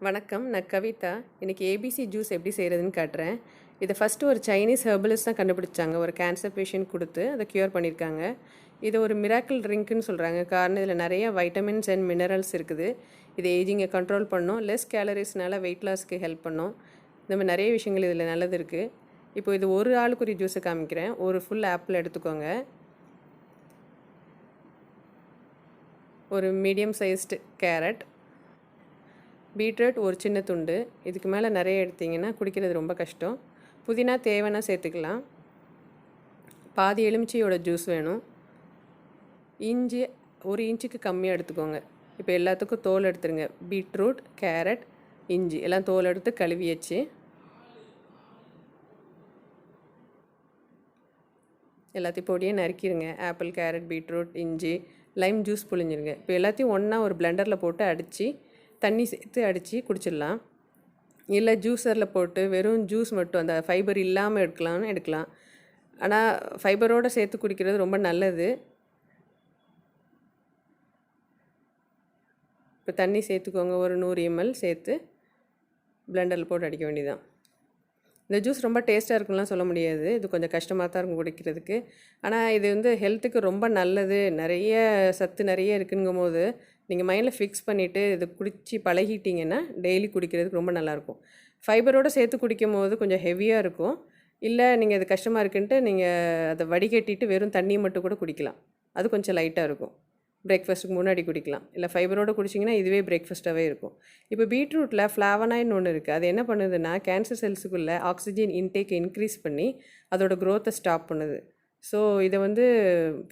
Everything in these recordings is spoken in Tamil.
வணக்கம். நான் கவிதா. இன்னைக்கு ஏபிசி ஜூஸ் எப்படி செய்கிறதுன்னு காட்டுறேன். இதை ஃபஸ்ட்டு ஒரு சைனீஸ் ஹெர்பலிஸ்ட் தான் கண்டுபிடிச்சாங்க. ஒரு கேன்சர் பேஷண்ட் கொடுத்து அதை க்யூர் பண்ணியிருக்காங்க. இதை ஒரு மிராக்கிள் ட்ரிங்க்னு சொல்கிறாங்க. காரணம் இதில் நிறைய வைட்டமின்ஸ் அண்ட் மினரல்ஸ் இருக்குது. இது ஏஜிங்கை கண்ட்ரோல் பண்ணும், லெஸ் கேலரிஸ்னால வெயிட் லாஸ்க்கு ஹெல்ப் பண்ணும். இந்த மாதிரி நிறைய விஷயங்கள் இதில் நல்லது இருக்குது. இப்போ இது ஒரு ஆளுக்குரிய ஜூஸை காமிக்கிறேன். ஒரு ஃபுல் ஆப்பிள் எடுத்துக்கோங்க. ஒரு மீடியம் சைஸ்டு கேரட், பீட்ரூட் ஒரு சின்ன துண்டு. இதுக்கு மேலே நிறைய எடுத்திங்கன்னா குடிக்கிறது ரொம்ப கஷ்டம். புதினா தேவைன்னா சேர்த்துக்கலாம். பாதி எலுமிச்சையோட ஜூஸ் வேணும். இஞ்சி 1 இன்ச்சுக்கு கம்மியாக எடுத்துக்கோங்க. இப்போ எல்லாத்துக்கும் தோல் எடுத்துருங்க. பீட்ரூட், கேரட், இஞ்சி எல்லாம் தோல் எடுத்து கழுவியாச்சு. எல்லாத்தையும் பொடியே நறுக்கிடுங்க. ஆப்பிள், கேரட், பீட்ரூட், இஞ்சி, லைம் ஜூஸ் புழிஞ்சிருங்க. இப்போ எல்லாத்தையும் ஒன்றா ஒரு பிளெண்டரில் போட்டு அடித்து தண்ணி சேர்த்து அடித்து குடிச்சிடலாம். இல்லை ஜூஸரில் போட்டு வெறும் ஜூஸ் மட்டும் அந்த ஃபைபர் இல்லாமல் எடுக்கலாம். ஆனால் ஃபைபரோடு சேர்த்து குடிக்கிறது ரொம்ப நல்லது. இப்போ தண்ணி சேர்த்துக்கோங்க. ஒரு 100 ml சேர்த்து பிளெண்டரில் போட்டு அடிக்க வேண்டியதான். இந்த ஜூஸ் ரொம்ப டேஸ்ட்டாக இருக்கும்லாம் சொல்ல முடியாது. இது கொஞ்சம் கஷ்டமாக தான் இருக்கும் குடிக்கிறதுக்கு. ஆனால் இது வந்து ஹெல்த்துக்கு ரொம்ப நல்லது. நிறைய சத்து நிறைய இருக்குங்கும் போது நீங்கள் மைண்டில் ஃபிக்ஸ் பண்ணிவிட்டு இது குடித்து பழகிட்டிங்கன்னா டெய்லி குடிக்கிறதுக்கு ரொம்ப நல்லாயிருக்கும். ஃபைபரோடு சேர்த்து குடிக்கும் போது கொஞ்சம் ஹெவியாக இருக்கும். இல்லை நீங்கள் இது கஷ்டமாக இருக்குன்ட்டு நீங்கள் அதை வடிகட்டிட்டு வெறும் தண்ணியை மட்டும் கூட குடிக்கலாம். அது கொஞ்சம் லைட்டாக இருக்கும். பிரேக்ஃபாஸ்ட்டுக்கு முன்னாடி குடிக்கலாம். இல்லை ஃபைபரோடு குடிச்சிங்கன்னா இதுவே பிரேக்ஃபாஸ்ட்டாகவே இருக்கும். இப்போ பீட்ரூட்டில் ஃப்ளாவனாய்டுன்னு ஒன்று இருக்குது. அது என்ன பண்ணுதுன்னா கேன்சர் செல்ஸுக்குள்ளே ஆக்சிஜன் இன்டேக் இன்க்ரீஸ் பண்ணி அதோட க்ரோத்தை ஸ்டாப் பண்ணுது. ஸோ இதை வந்து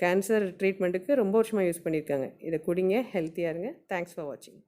கேன்சர் ட்ரீட்மெண்ட்டுக்கு ரொம்ப வருஷமாக யூஸ் பண்ணியிருக்காங்க. இதை குடிங்க, ஹெல்த்தியாக இருங்க. தேங்க்ஸ் ஃபார் வாட்சிங்.